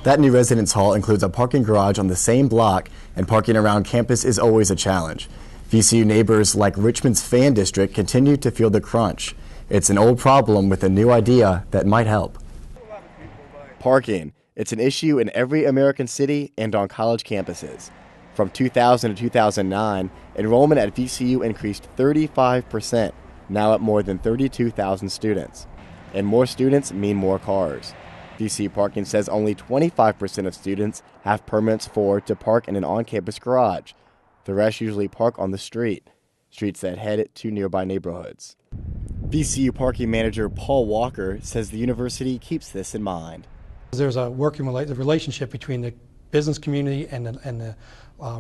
That new residence hall includes a parking garage on the same block, and parking around campus is always a challenge. VCU neighbors like Richmond's Fan District continue to feel the crunch. It's an old problem with a new idea that might help. Parking. It's an issue in every American city and on college campuses. From 2000 to 2009, enrollment at VCU increased 35%, now at more than 32,000 students. And more students mean more cars. VCU Parking says only 25% of students have permits to park in an on-campus garage. The rest usually park on the streets that head to nearby neighborhoods. VCU parking manager Paul Walker says the university keeps this in mind. There's a working relationship between the business community and the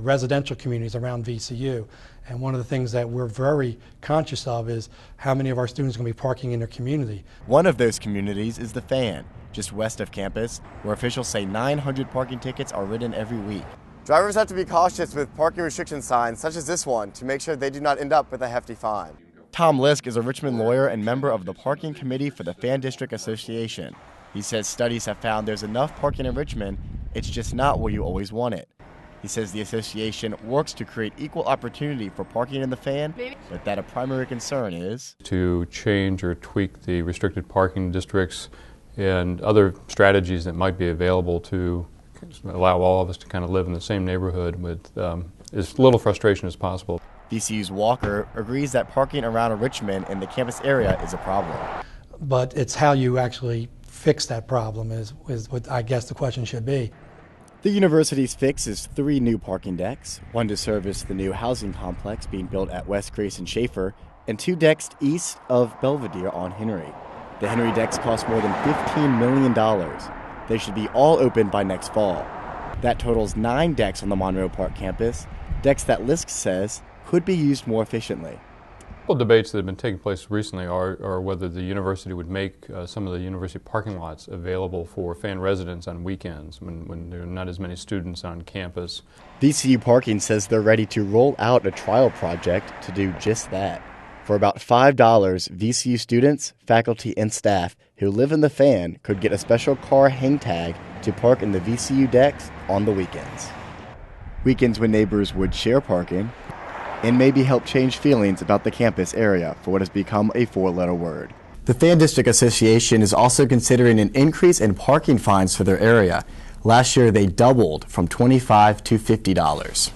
residential communities around VCU. And one of the things that we're very conscious of is how many of our students are going to be parking in their community. One of those communities is the Fan, just west of campus, where officials say 900 parking tickets are written every week. Drivers have to be cautious with parking restriction signs such as this one to make sure they do not end up with a hefty fine. Tom Lisk is a Richmond lawyer and member of the parking committee for the Fan District Association. He says studies have found there's enough parking in Richmond, it's just not where you always want it. He says the association works to create equal opportunity for parking in the Fan, but that a primary concern is to change or tweak the restricted parking districts and other strategies that might be available to allow all of us to kind of live in the same neighborhood with as little frustration as possible. VCU's Walker agrees that parking around Richmond in the campus area is a problem. But it's how you actually fix that problem is what I guess the question should be. The university's fix is 3 new parking decks, one to service the new housing complex being built at West Grace and Schaefer, and 2 decks east of Belvedere on Henry. The Henry decks cost more than $15 million. They should be all open by next fall. That totals 9 decks on the Monroe Park campus, decks that Lisk says could be used more efficiently. Well, debates that have been taking place recently are whether the university would make some of the university parking lots available for Fan residents on weekends when there are not as many students on campus. VCU Parking says they're ready to roll out a trial project to do just that. For about $5, VCU students, faculty, and staff who live in the Fan could get a special car hang tag to park in the VCU decks on the weekends. Weekends when neighbors would share parking, and maybe help change feelings about the campus area for what has become a 4-letter word. The Fan District Association is also considering an increase in parking fines for their area. Last year, they doubled from $25 to $50.